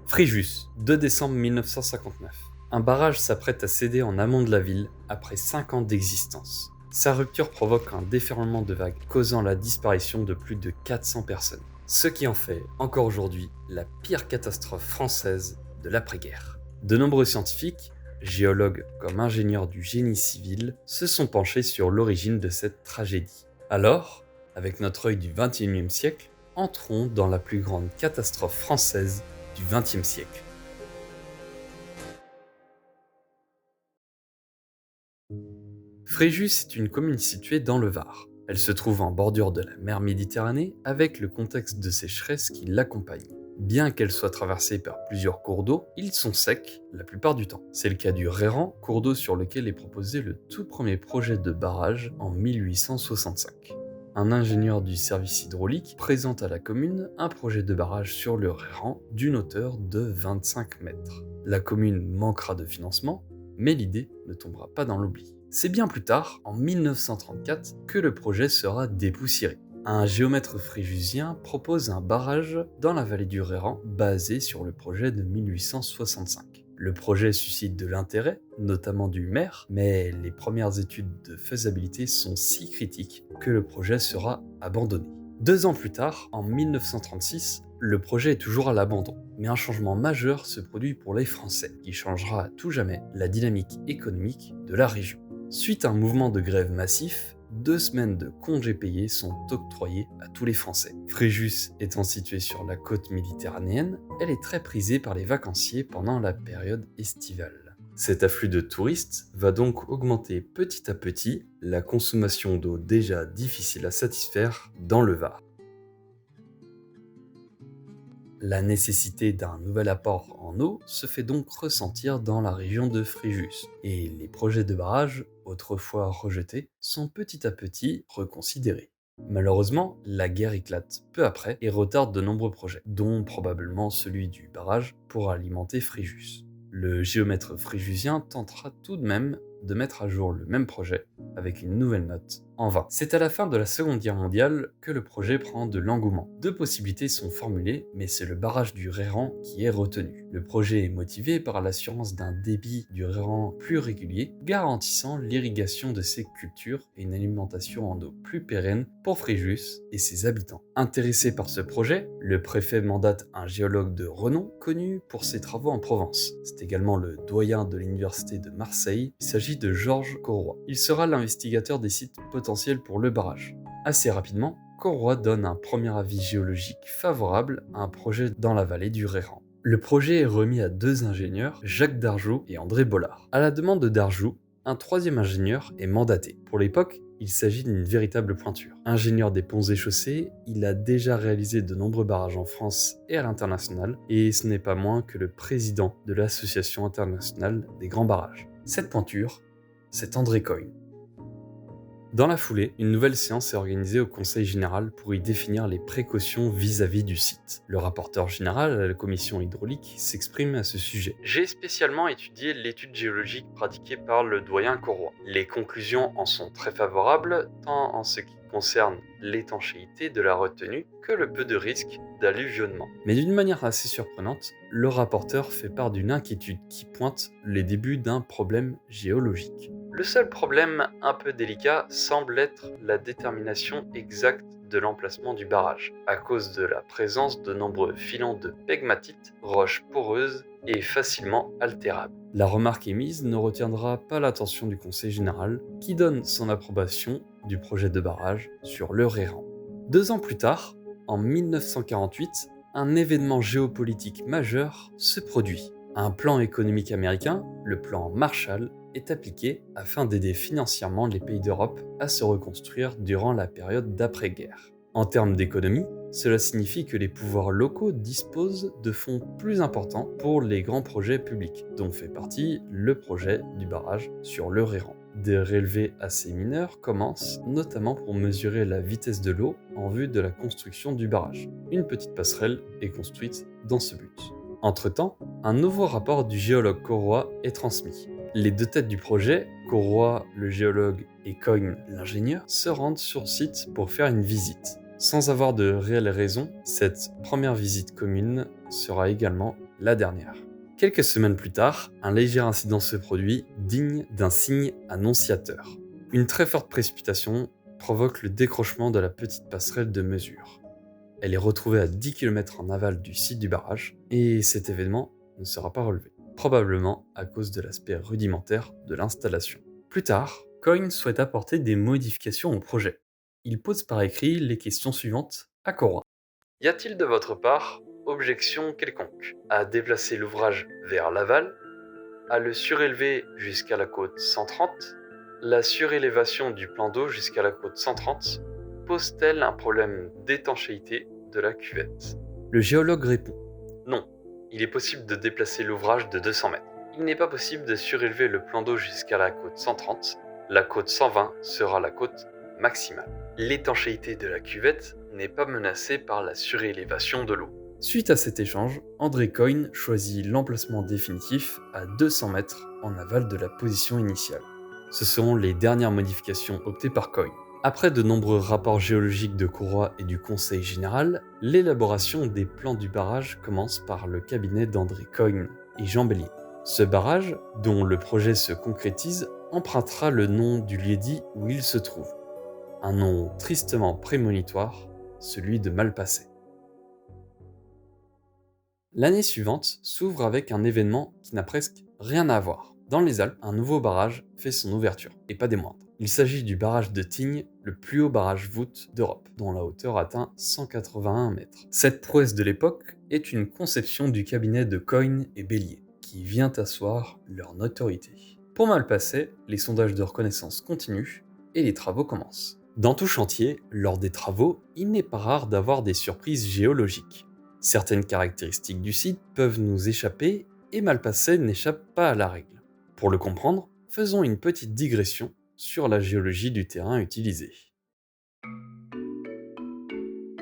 Fréjus, 2 décembre 1959. Un barrage s'apprête à céder en amont de la ville après 5 ans d'existence. Sa rupture provoque un déferlement de vagues causant la disparition de plus de 400 personnes. Ce qui en fait, encore aujourd'hui, la pire catastrophe française de l'après-guerre. De nombreux scientifiques, géologues comme ingénieurs du génie civil, se sont penchés sur l'origine de cette tragédie. Alors, avec notre œil du XXIe siècle, entrons dans la plus grande catastrophe française du XXe siècle. Fréjus est une commune située dans le Var. Elle se trouve en bordure de la mer Méditerranée avec le contexte de sécheresse qui l'accompagne. Bien qu'elle soit traversée par plusieurs cours d'eau, ils sont secs la plupart du temps. C'est le cas du Réran, cours d'eau sur lequel est proposé le tout premier projet de barrage en 1865. Un ingénieur du service hydraulique présente à la commune un projet de barrage sur le Réran d'une hauteur de 25 mètres. La commune manquera de financement, mais l'idée ne tombera pas dans l'oubli. C'est bien plus tard, en 1934, que le projet sera dépoussiéré. Un géomètre fréjusien propose un barrage dans la vallée du Réran basé sur le projet de 1865. Le projet suscite de l'intérêt, notamment du maire, mais les premières études de faisabilité sont si critiques que le projet sera abandonné. 2 ans plus tard, en 1936, le projet est toujours à l'abandon, mais un changement majeur se produit pour les Français, qui changera à tout jamais la dynamique économique de la région. Suite à un mouvement de grève massif, 2 semaines de congés payés sont octroyées à tous les Français. Fréjus étant située sur la côte méditerranéenne, elle est très prisée par les vacanciers pendant la période estivale. Cet afflux de touristes va donc augmenter petit à petit la consommation d'eau déjà difficile à satisfaire dans le Var. La nécessité d'un nouvel apport en eau se fait donc ressentir dans la région de Fréjus, et les projets de barrage, autrefois rejetés, sont petit à petit reconsidérés. Malheureusement, la guerre éclate peu après et retarde de nombreux projets, dont probablement celui du barrage pour alimenter Fréjus. Le géomètre fréjusien tentera tout de même de mettre à jour le même projet avec une nouvelle note, en vain. C'est à la fin de la Seconde Guerre mondiale que le projet prend de l'engouement. 2 possibilités sont formulées, mais c'est le barrage du Réran qui est retenu. Le projet est motivé par l'assurance d'un débit du Réran plus régulier, garantissant l'irrigation de ses cultures et une alimentation en eau plus pérenne pour Fréjus et ses habitants. Intéressé par ce projet, le préfet mandate un géologue de renom connu pour ses travaux en Provence. C'est également le doyen de l'université de Marseille. Il s'agit de Georges Corroy. Il sera l'investigateur des sites potentiels pour le barrage. Assez rapidement, Corroy donne un premier avis géologique favorable à un projet dans la vallée du Réran. Le projet est remis à 2 ingénieurs, Jacques Darjoux et André Bollard. À la demande de Darjoux, un 3e ingénieur est mandaté. Pour l'époque, il s'agit d'une véritable pointure. Ingénieur des ponts et chaussées, il a déjà réalisé de nombreux barrages en France et à l'international, et ce n'est pas moins que le président de l'Association internationale des grands barrages. Cette pointure, c'est André Coyne. Dans la foulée, une nouvelle séance est organisée au Conseil général pour y définir les précautions vis-à-vis du site. Le rapporteur général à la commission hydraulique s'exprime à ce sujet. J'ai spécialement étudié l'étude géologique pratiquée par le doyen Corroy. Les conclusions en sont très favorables, tant en ce qui concerne l'étanchéité de la retenue que le peu de risque d'alluvionnement. Mais d'une manière assez surprenante, le rapporteur fait part d'une inquiétude qui pointe les débuts d'un problème géologique. Le seul problème un peu délicat semble être la détermination exacte de l'emplacement du barrage, à cause de la présence de nombreux filons de pegmatite, roches poreuses et facilement altérables. La remarque émise ne retiendra pas l'attention du Conseil général, qui donne son approbation du projet de barrage sur le Réran. 2 ans plus tard, en 1948, un événement géopolitique majeur se produit. Un plan économique américain, le plan Marshall, est appliqué afin d'aider financièrement les pays d'Europe à se reconstruire durant la période d'après-guerre. En termes d'économie, cela signifie que les pouvoirs locaux disposent de fonds plus importants pour les grands projets publics, dont fait partie le projet du barrage sur le Réran. Des relevés assez mineurs commencent, notamment pour mesurer la vitesse de l'eau en vue de la construction du barrage. Une petite passerelle est construite dans ce but. Entre-temps, un nouveau rapport du géologue Corroy est transmis. Les 2 têtes du projet, Corroy le géologue et Coyne l'ingénieur, se rendent sur site pour faire une visite. Sans avoir de réelle raison, cette première visite commune sera également la dernière. Quelques semaines plus tard, un léger incident se produit, digne d'un signe annonciateur. Une très forte précipitation provoque le décrochement de la petite passerelle de mesure. Elle est retrouvée à 10 km en aval du site du barrage, et cet événement ne sera pas relevé, probablement à cause de l'aspect rudimentaire de l'installation. Plus tard, Coyne souhaite apporter des modifications au projet. Il pose par écrit les questions suivantes à Cora. Y a-t-il de votre part objection quelconque à déplacer l'ouvrage vers l'aval, à le surélever jusqu'à la côte 130? La surélévation du plan d'eau jusqu'à la côte 130 pose-t-elle un problème d'étanchéité de la cuvette? Le géologue répond non. Il est possible de déplacer l'ouvrage de 200 mètres. Il n'est pas possible de surélever le plan d'eau jusqu'à la côte 130. La côte 120 sera la côte maximale. L'étanchéité de la cuvette n'est pas menacée par la surélévation de l'eau. Suite à cet échange, André Coyne choisit l'emplacement définitif à 200 mètres en aval de la position initiale. Ce seront les dernières modifications optées par Coyne. Après de nombreux rapports géologiques de Cora et du Conseil général, l'élaboration des plans du barrage commence par le cabinet d'André Coyne et Jean Bellier. Ce barrage, dont le projet se concrétise, empruntera le nom du lieu-dit où il se trouve. Un nom tristement prémonitoire, celui de Malpasset. L'année suivante s'ouvre avec un événement qui n'a presque rien à voir. Dans les Alpes, un nouveau barrage fait son ouverture, et pas des moindres. Il s'agit du barrage de Tignes, le plus haut barrage voûte d'Europe, dont la hauteur atteint 181 mètres. Cette prouesse de l'époque est une conception du cabinet de Coyne et Bellier, qui vient asseoir leur notoriété. Pour Malpasset, les sondages de reconnaissance continuent et les travaux commencent. Dans tout chantier, lors des travaux, il n'est pas rare d'avoir des surprises géologiques. Certaines caractéristiques du site peuvent nous échapper et Malpasset n'échappe pas à la règle. Pour le comprendre, faisons une petite digression sur la géologie du terrain utilisé.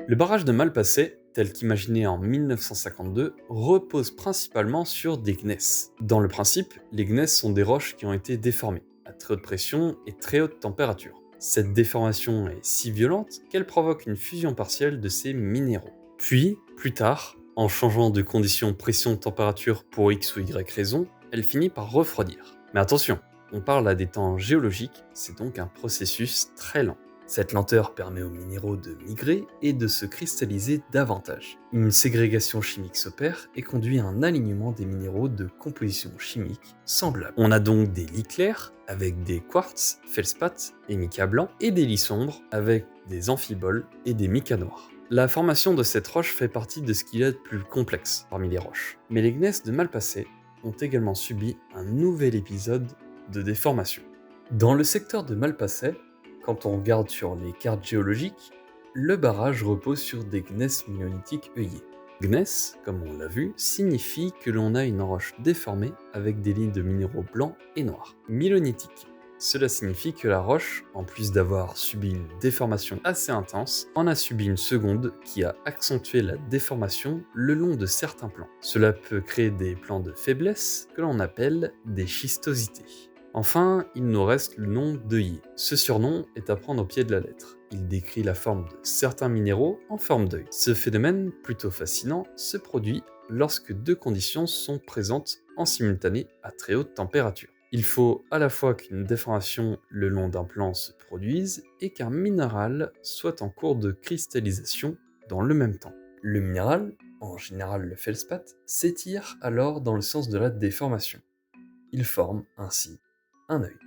Le barrage de Malpasset, tel qu'imaginé en 1952, repose principalement sur des gneiss. Dans le principe, les gneiss sont des roches qui ont été déformées, à très haute pression et très haute température. Cette déformation est si violente qu'elle provoque une fusion partielle de ces minéraux. Puis, plus tard, en changeant de conditions pression-température pour X ou Y raison, elle finit par refroidir. Mais attention, on parle à des temps géologiques, c'est donc un processus très lent. Cette lenteur permet aux minéraux de migrer et de se cristalliser davantage. Une ségrégation chimique s'opère et conduit à un alignement des minéraux de composition chimique semblable. On a donc des lits clairs avec des quartz, feldspath et mica blanc, et des lits sombres avec des amphiboles et des mica noirs. La formation de cette roche fait partie de ce qu'il y a de plus complexe parmi les roches. Mais les gneiss de Malpasset ont également subi un nouvel épisode de déformation. Dans le secteur de Malpasset, quand on regarde sur les cartes géologiques, le barrage repose sur des gneiss milonitiques œillés. Gneiss, comme on l'a vu, signifie que l'on a une roche déformée avec des lignes de minéraux blancs et noirs. Milonitique, cela signifie que la roche, en plus d'avoir subi une déformation assez intense, en a subi une seconde qui a accentué la déformation le long de certains plans. Cela peut créer des plans de faiblesse que l'on appelle des schistosités. Enfin, il nous reste le nom d'œillet. Ce surnom est à prendre au pied de la lettre. Il décrit la forme de certains minéraux en forme d'œil. Ce phénomène, plutôt fascinant, se produit lorsque deux conditions sont présentes en simultané à très haute température. Il faut à la fois qu'une déformation le long d'un plan se produise et qu'un minéral soit en cours de cristallisation dans le même temps. Le minéral, en général le feldspath, s'étire alors dans le sens de la déformation. Il forme ainsi un œil.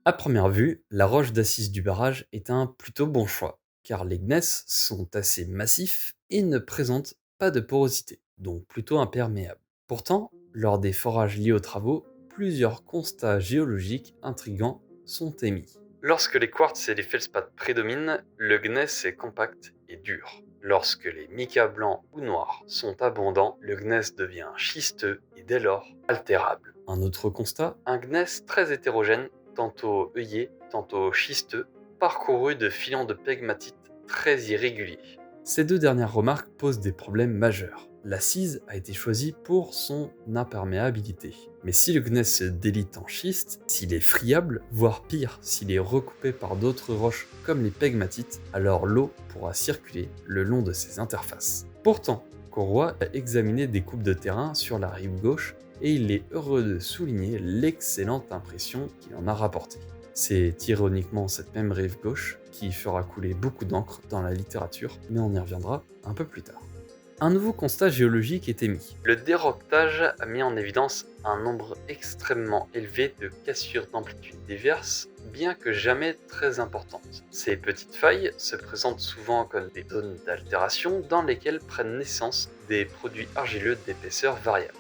À première vue, la roche d'assise du barrage est un plutôt bon choix, car les gneiss sont assez massifs et ne présentent pas de porosité, donc plutôt imperméables. Pourtant, lors des forages liés aux travaux, plusieurs constats géologiques intrigants sont émis. Lorsque les quartz et les feldspaths prédominent, le gneiss est compact et dur. Lorsque les micas blancs ou noirs sont abondants, le gneiss devient schisteux et dès lors altérable. Un autre constat, un gneiss très hétérogène, tantôt œillé, tantôt schisteux, parcouru de filons de pegmatite très irréguliers. Ces deux dernières remarques posent des problèmes majeurs. L'assise a été choisie pour son imperméabilité. Mais si le gneiss se délite en schiste, s'il est friable, voire pire, s'il est recoupé par d'autres roches comme les pegmatites, alors l'eau pourra circuler le long de ces interfaces. Pourtant, Courroy a examiné des coupes de terrain sur la rive gauche et il est heureux de souligner l'excellente impression qu'il en a rapportée. C'est ironiquement cette même rive gauche qui fera couler beaucoup d'encre dans la littérature, mais on y reviendra un peu plus tard. Un nouveau constat géologique est émis. Le déroquetage a mis en évidence un nombre extrêmement élevé de cassures d'amplitude diverses, bien que jamais très importantes. Ces petites failles se présentent souvent comme des zones d'altération dans lesquelles prennent naissance des produits argileux d'épaisseur variable.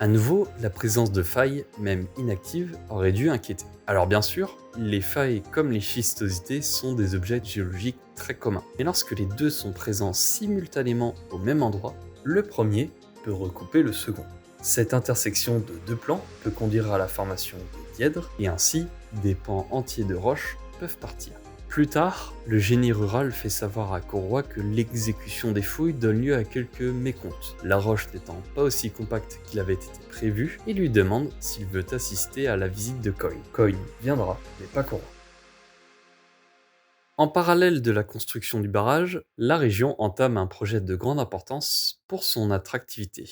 À nouveau, la présence de failles, même inactives, aurait dû inquiéter. Alors bien sûr, les failles comme les schistosités sont des objets géologiques très communs. Mais lorsque les deux sont présents simultanément au même endroit, le premier peut recouper le second. Cette intersection de deux plans peut conduire à la formation de dièdres et ainsi des pans entiers de roches peuvent partir. Plus tard, le génie rural fait savoir à Courroy que l'exécution des fouilles donne lieu à quelques mécomptes. La roche n'étant pas aussi compacte qu'il avait été prévu, il lui demande s'il veut assister à la visite de Coyne. Coyne viendra, mais pas Courroy. En parallèle de la construction du barrage, la région entame un projet de grande importance pour son attractivité.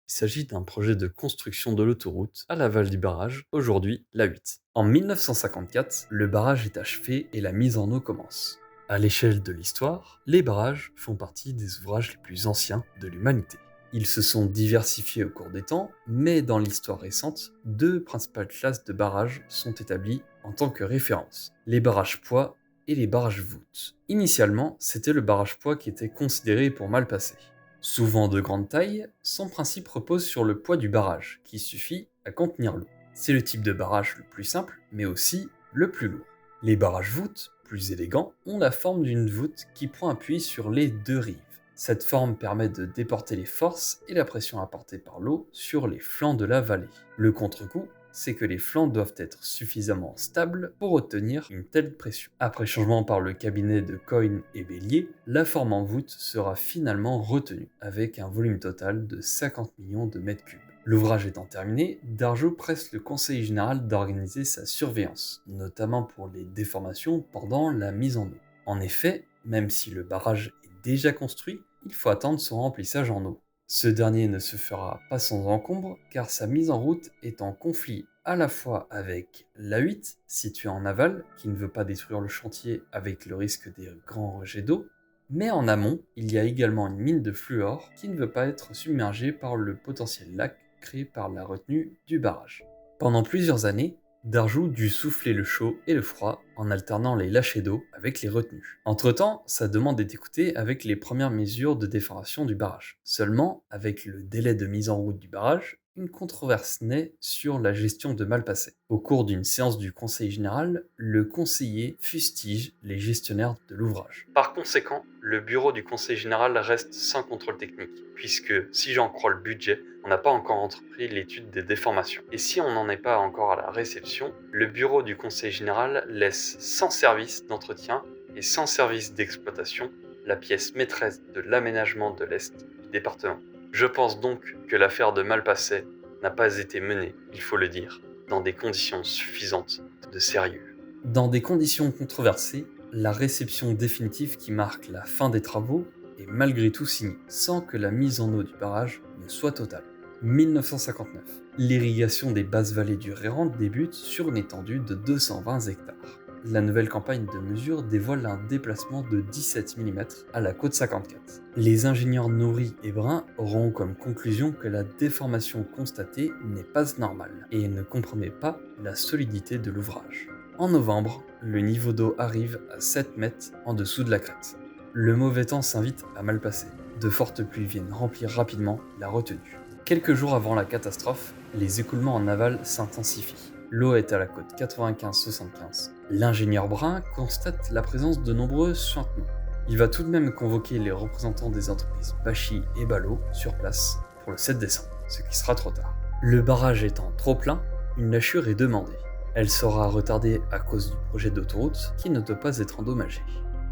Il s'agit d'un projet de construction de l'autoroute à l'aval du barrage, aujourd'hui la 8. En 1954, le barrage est achevé et la mise en eau commence. À l'échelle de l'histoire, les barrages font partie des ouvrages les plus anciens de l'humanité. Ils se sont diversifiés au cours des temps, mais dans l'histoire récente, deux principales classes de barrages sont établies en tant que référence, les barrages poids et les barrages voûtes. Initialement, c'était le barrage poids qui était considéré pour mal passer. Souvent de grande taille, son principe repose sur le poids du barrage, qui suffit à contenir l'eau. C'est le type de barrage le plus simple, mais aussi le plus lourd. Les barrages voûtes, plus élégants, ont la forme d'une voûte qui prend appui sur les deux rives. Cette forme permet de déporter les forces et la pression apportée par l'eau sur les flancs de la vallée. Le contre-coup, c'est que les flancs doivent être suffisamment stables pour obtenir une telle pression. Après changement par le cabinet de Coyne et Bélier, la forme en voûte sera finalement retenue, avec un volume total de 50 millions de mètres cubes. L'ouvrage étant terminé, Dargeau presse le conseil général d'organiser sa surveillance, notamment pour les déformations pendant la mise en eau. En effet, même si le barrage est déjà construit, il faut attendre son remplissage en eau. Ce dernier ne se fera pas sans encombre, car sa mise en route est en conflit à la fois avec l'A8, située en aval, qui ne veut pas détruire le chantier avec le risque des grands rejets d'eau, mais en amont, il y a également une mine de fluor qui ne veut pas être submergée par le potentiel lac créé par la retenue du barrage. Pendant plusieurs années, Dargeau dut souffler le chaud et le froid en alternant les lâchers d'eau avec les retenues. Entre-temps, sa demande est écoutée avec les premières mesures de déforestation du barrage. Seulement, avec le délai de mise en route du barrage, une controverse naît sur la gestion de Malpasset. Au cours d'une séance du Conseil général, le conseiller fustige les gestionnaires de l'ouvrage. Par conséquent, le bureau du Conseil général reste sans contrôle technique, puisque, si j'en crois le budget, on n'a pas encore entrepris l'étude des déformations. Et si on n'en est pas encore à la réception, le bureau du Conseil général laisse sans service d'entretien et sans service d'exploitation la pièce maîtresse de l'aménagement de l'Est du département. Je pense donc que l'affaire de Malpasset n'a pas été menée, il faut le dire, dans des conditions suffisantes de sérieux. Dans des conditions controversées, la réception définitive qui marque la fin des travaux est malgré tout signée, sans que la mise en eau du barrage ne soit totale. 1959. L'irrigation des basses vallées du Réran débute sur une étendue de 220 hectares. La nouvelle campagne de mesure dévoile un déplacement de 17 mm à la côte 54. Les ingénieurs Nourri et Brun auront comme conclusion que la déformation constatée n'est pas normale et ne compromet pas la solidité de l'ouvrage. En novembre, le niveau d'eau arrive à 7 mètres en dessous de la crête. Le mauvais temps s'invite à Malpasset. De fortes pluies viennent remplir rapidement la retenue. Quelques jours avant la catastrophe, les écoulements en aval s'intensifient. L'eau est à la côte 95-75. L'ingénieur Brun constate la présence de nombreux suintements. Il va tout de même convoquer les représentants des entreprises Bachy et Ballot sur place pour le 7 décembre, ce qui sera trop tard. Le barrage étant trop plein, une lâchure est demandée. Elle sera retardée à cause du projet d'autoroute qui ne doit pas être endommagé.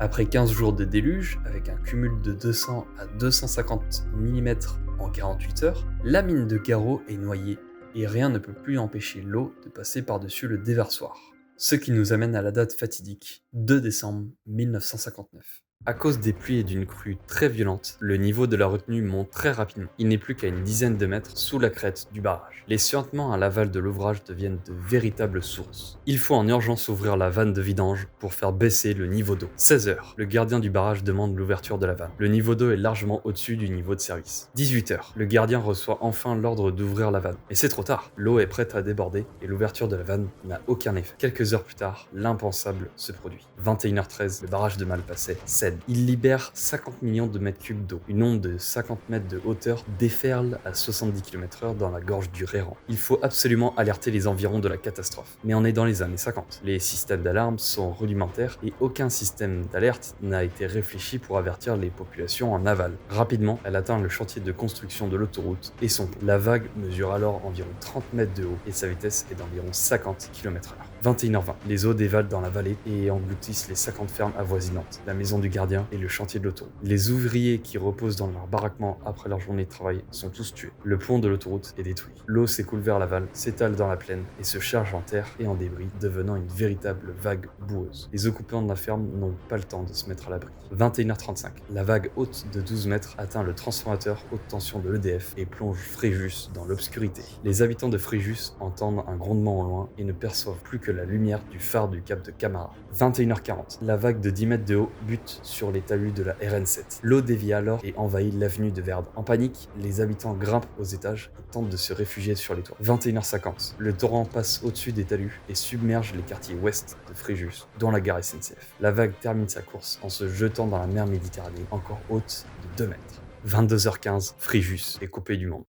Après 15 jours de déluge, avec un cumul de 200 à 250 mm en 48 heures, la mine de Garot est noyée et rien ne peut plus empêcher l'eau de passer par-dessus le déversoir. Ce qui nous amène à la date fatidique, 2 décembre 1959. À cause des pluies et d'une crue très violente, le niveau de la retenue monte très rapidement. Il n'est plus qu'à une dizaine de mètres sous la crête du barrage. Les suintements à l'aval de l'ouvrage deviennent de véritables sources. Il faut en urgence ouvrir la vanne de vidange pour faire baisser le niveau d'eau. 16 heures, le gardien du barrage demande l'ouverture de la vanne. Le niveau d'eau est largement au-dessus du niveau de service. 18 heures, le gardien reçoit enfin l'ordre d'ouvrir la vanne. Mais c'est trop tard, l'eau est prête à déborder et l'ouverture de la vanne n'a aucun effet. Quelques heures plus tard, l'impensable se produit. 21h13, le barrage de Malpasset cède. Il libère 50 millions de mètres cubes d'eau. Une onde de 50 mètres de hauteur déferle à 70 km/h dans la gorge du Réran. Il faut absolument alerter les environs de la catastrophe. Mais on est dans les années 50. Les systèmes d'alarme sont rudimentaires et aucun système d'alerte n'a été réfléchi pour avertir les populations en aval. Rapidement, elle atteint le chantier de construction de l'autoroute et son pont. La vague mesure alors environ 30 mètres de haut et sa vitesse est d'environ 50 km/h. 21h20, les eaux dévalent dans la vallée et engloutissent les 50 fermes avoisinantes, la maison du gardien et le chantier de l'autoroute. Les ouvriers qui reposent dans leur baraquement après leur journée de travail sont tous tués. Le pont de l'autoroute est détruit. L'eau s'écoule vers l'aval, s'étale dans la plaine et se charge en terre et en débris, devenant une véritable vague boueuse. Les occupants de la ferme n'ont pas le temps de se mettre à l'abri. 21h35, la vague haute de 12 mètres atteint le transformateur haute tension de l'EDF et plonge Fréjus dans l'obscurité. Les habitants de Fréjus entendent un grondement au loin et ne perçoivent plus que la lumière du phare du cap de Camara. 21h40, la vague de 10 mètres de haut bute sur les talus de la RN7. L'eau dévie alors et envahit l'avenue de Verdun. En panique, les habitants grimpent aux étages et tentent de se réfugier sur les toits. 21h50, le torrent passe au-dessus des talus et submerge les quartiers ouest de Fréjus, dont la gare SNCF. La vague termine sa course en se jetant dans la mer Méditerranée, encore haute de 2 mètres. 22h15, Fréjus est coupé du monde.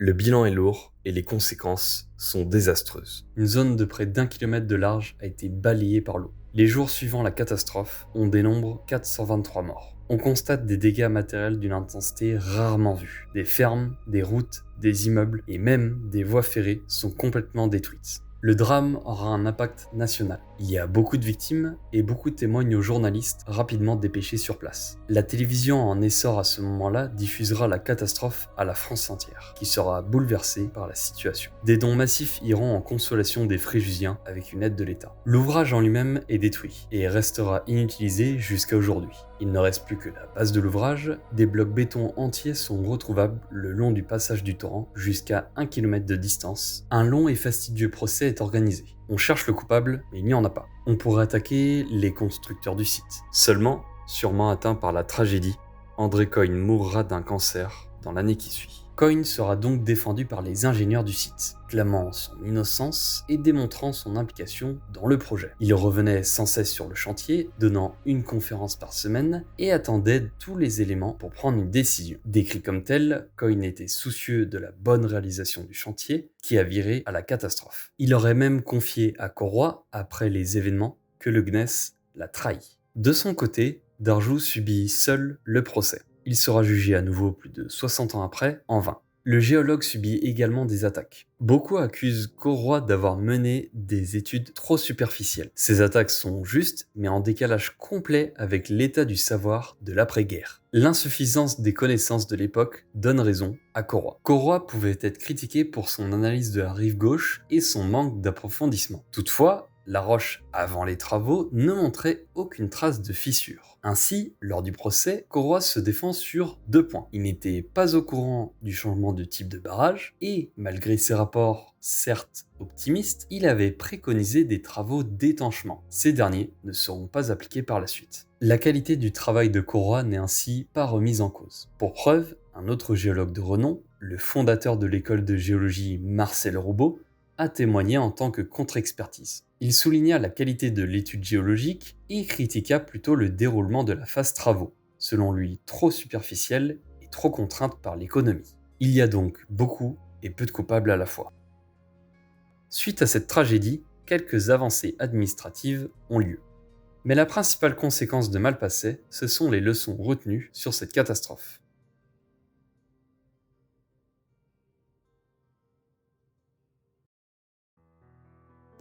Le bilan est lourd et les conséquences sont désastreuses. Une zone de près d'1 kilomètre de large a été balayée par l'eau. Les jours suivant la catastrophe, on dénombre 423 morts. On constate des dégâts matériels d'une intensité rarement vue. Des fermes, des routes, des immeubles et même des voies ferrées sont complètement détruites. Le drame aura un impact national. Il y a beaucoup de victimes et beaucoup témoignent aux journalistes rapidement dépêchés sur place. La télévision en essor à ce moment-là diffusera la catastrophe à la France entière, qui sera bouleversée par la situation. Des dons massifs iront en consolation des Fréjusiens avec une aide de l'État. L'ouvrage en lui-même est détruit et restera inutilisé jusqu'à aujourd'hui. Il ne reste plus que la base de l'ouvrage, des blocs béton entiers sont retrouvables le long du passage du torrent jusqu'à 1 km de distance. Un long et fastidieux procès est organisé. On cherche le coupable, mais il n'y en a pas. On pourrait attaquer les constructeurs du site. Seulement, sûrement atteint par la tragédie, André Coyne mourra d'un cancer dans l'année qui suit. Coyne sera donc défendu par les ingénieurs du site, clamant son innocence et démontrant son implication dans le projet. Il revenait sans cesse sur le chantier, donnant une conférence par semaine et attendait tous les éléments pour prendre une décision. Décrit comme tel, Coyne était soucieux de la bonne réalisation du chantier qui a viré à la catastrophe. Il aurait même confié à Corroy, après les événements, que le CNES l'a trahi. De son côté, Darjou subit seul le procès. Il sera jugé à nouveau plus de 60 ans après, en vain. Le géologue subit également des attaques. Beaucoup accusent Corroy d'avoir mené des études trop superficielles. Ces attaques sont justes, mais en décalage complet avec l'état du savoir de l'après-guerre. L'insuffisance des connaissances de l'époque donne raison à Corroy. Corroy pouvait être critiqué pour son analyse de la rive gauche et son manque d'approfondissement. Toutefois, la roche avant les travaux ne montrait aucune trace de fissure. Ainsi, lors du procès, Corroy se défend sur 2 points. Il n'était pas au courant du changement de type de barrage et, malgré ses rapports certes optimistes, il avait préconisé des travaux d'étanchement. Ces derniers ne seront pas appliqués par la suite. La qualité du travail de Corroy n'est ainsi pas remise en cause. Pour preuve, un autre géologue de renom, le fondateur de l'école de géologie Marcel Roubaud, a témoigné en tant que contre-expertise. Il souligna la qualité de l'étude géologique et critiqua plutôt le déroulement de la phase travaux, selon lui trop superficielle et trop contrainte par l'économie. Il y a donc beaucoup et peu de coupables à la fois. Suite à cette tragédie, quelques avancées administratives ont lieu. Mais la principale conséquence de Malpasset, ce sont les leçons retenues sur cette catastrophe.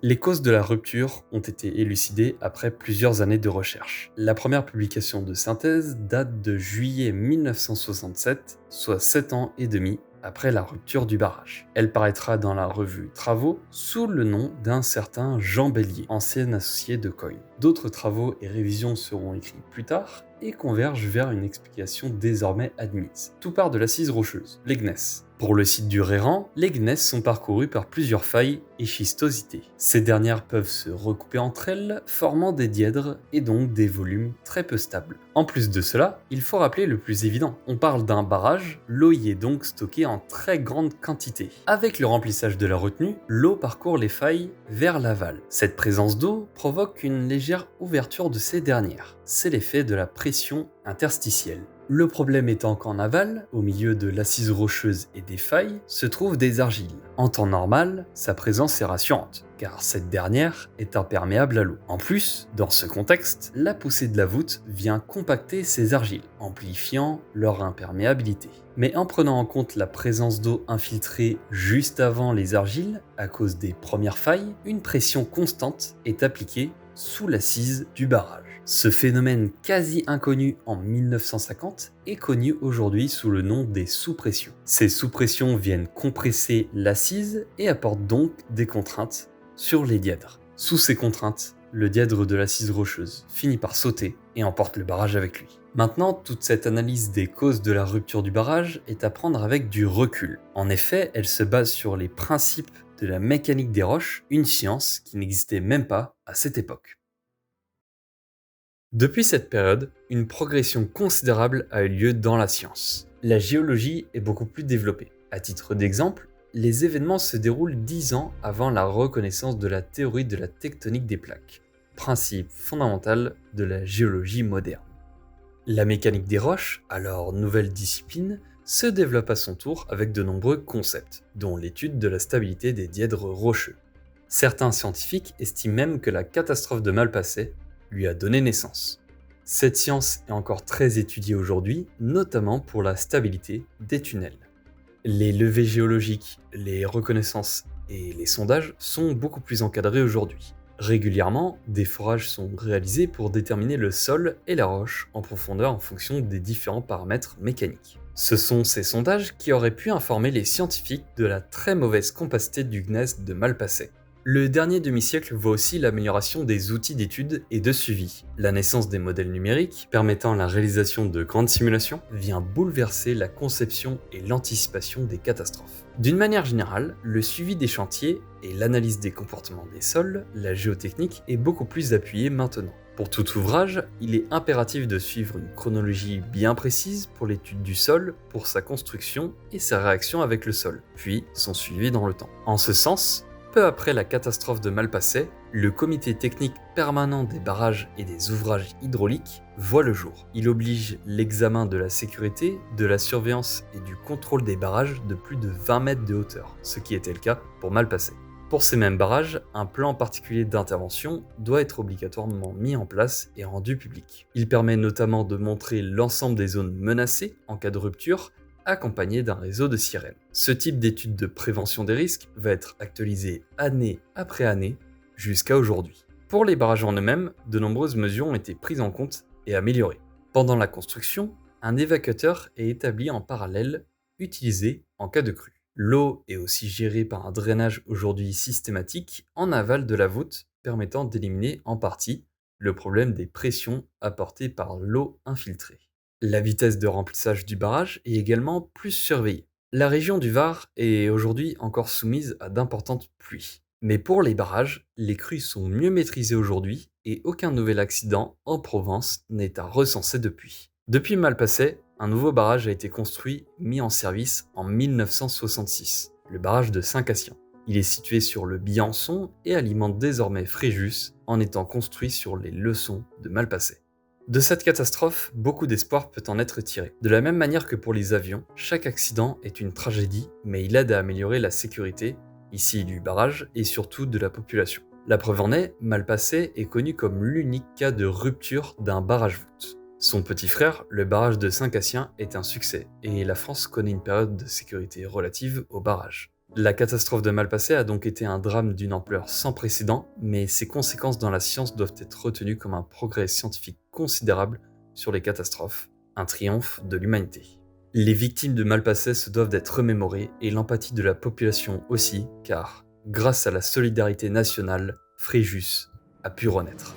Les causes de la rupture ont été élucidées après plusieurs années de recherche. La première publication de synthèse date de juillet 1967, soit 7 ans et demi après la rupture du barrage. Elle paraîtra dans la revue Travaux sous le nom d'un certain Jean Bellier, ancien associé de Coyne. D'autres travaux et révisions seront écrits plus tard et convergent vers une explication désormais admise. Tout part de l'assise rocheuse, les gneiss. Pour le site du Réran, les gneiss sont parcourus par plusieurs failles et schistosités. Ces dernières peuvent se recouper entre elles, formant des dièdres et donc des volumes très peu stables. En plus de cela, il faut rappeler le plus évident. On parle d'un barrage, l'eau y est donc stockée en très grande quantité. Avec le remplissage de la retenue, l'eau parcourt les failles vers l'aval. Cette présence d'eau provoque une légère ouverture de ces dernières. C'est l'effet de la pression interstitielle. Le problème étant qu'en aval, au milieu de l'assise rocheuse et des failles, se trouvent des argiles. En temps normal, sa présence est rassurante, car cette dernière est imperméable à l'eau. En plus, dans ce contexte, la poussée de la voûte vient compacter ces argiles, amplifiant leur imperméabilité. Mais en prenant en compte la présence d'eau infiltrée juste avant les argiles, à cause des premières failles, une pression constante est appliquée sous l'assise du barrage. Ce phénomène quasi inconnu en 1950 est connu aujourd'hui sous le nom des sous-pressions. Ces sous-pressions viennent compresser l'assise et apportent donc des contraintes sur les dièdres. Sous ces contraintes, le dièdre de l'assise rocheuse finit par sauter et emporte le barrage avec lui. Maintenant, toute cette analyse des causes de la rupture du barrage est à prendre avec du recul. En effet, elle se base sur les principes de la mécanique des roches, une science qui n'existait même pas à cette époque. Depuis cette période, une progression considérable a eu lieu dans la science. La géologie est beaucoup plus développée. À titre d'exemple, les événements se déroulent 10 ans avant la reconnaissance de la théorie de la tectonique des plaques, principe fondamental de la géologie moderne. La mécanique des roches, alors nouvelle discipline, se développe à son tour avec de nombreux concepts, dont l'étude de la stabilité des dièdres rocheux. Certains scientifiques estiment même que la catastrophe de Malpasset lui a donné naissance. Cette science est encore très étudiée aujourd'hui, notamment pour la stabilité des tunnels. Les levées géologiques, les reconnaissances et les sondages sont beaucoup plus encadrés aujourd'hui. Régulièrement, des forages sont réalisés pour déterminer le sol et la roche en profondeur en fonction des différents paramètres mécaniques. Ce sont ces sondages qui auraient pu informer les scientifiques de la très mauvaise compacité du gneiss de Malpasset. Le dernier demi-siècle voit aussi l'amélioration des outils d'étude et de suivi. La naissance des modèles numériques, permettant la réalisation de grandes simulations, vient bouleverser la conception et l'anticipation des catastrophes. D'une manière générale, le suivi des chantiers et l'analyse des comportements des sols, la géotechnique est beaucoup plus appuyée maintenant. Pour tout ouvrage, il est impératif de suivre une chronologie bien précise pour l'étude du sol, pour sa construction et sa réaction avec le sol, puis son suivi dans le temps. En ce sens, peu après la catastrophe de Malpasset, le comité technique permanent des barrages et des ouvrages hydrauliques voit le jour. Il oblige l'examen de la sécurité, de la surveillance et du contrôle des barrages de plus de 20 mètres de hauteur, ce qui était le cas pour Malpasset. Pour ces mêmes barrages, un plan particulier d'intervention doit être obligatoirement mis en place et rendu public. Il permet notamment de montrer l'ensemble des zones menacées en cas de rupture, accompagné d'un réseau de sirènes. Ce type d'étude de prévention des risques va être actualisé année après année jusqu'à aujourd'hui. Pour les barrages en eux-mêmes, de nombreuses mesures ont été prises en compte et améliorées. Pendant la construction, un évacuateur est établi en parallèle, utilisé en cas de crue. L'eau est aussi gérée par un drainage aujourd'hui systématique en aval de la voûte, permettant d'éliminer en partie le problème des pressions apportées par l'eau infiltrée. La vitesse de remplissage du barrage est également plus surveillée. La région du Var est aujourd'hui encore soumise à d'importantes pluies. Mais pour les barrages, les crues sont mieux maîtrisées aujourd'hui et aucun nouvel accident en Provence n'est à recenser depuis. Depuis Malpasset, un nouveau barrage a été construit, mis en service en 1966, le barrage de Saint-Cassien. Il est situé sur le Biançon et alimente désormais Fréjus en étant construit sur les leçons de Malpasset. De cette catastrophe, beaucoup d'espoir peut en être tiré. De la même manière que pour les avions, chaque accident est une tragédie, mais il aide à améliorer la sécurité, ici du barrage, et surtout de la population. La preuve en est, Malpasset est connu comme l'unique cas de rupture d'un barrage-voûte. Son petit frère, le barrage de Saint-Cassien, est un succès, et la France connaît une période de sécurité relative au barrage. La catastrophe de Malpasset a donc été un drame d'une ampleur sans précédent, mais ses conséquences dans la science doivent être retenues comme un progrès scientifique considérable sur les catastrophes, un triomphe de l'humanité. Les victimes de Malpasset se doivent d'être remémorées et l'empathie de la population aussi, car, grâce à la solidarité nationale, Fréjus a pu renaître.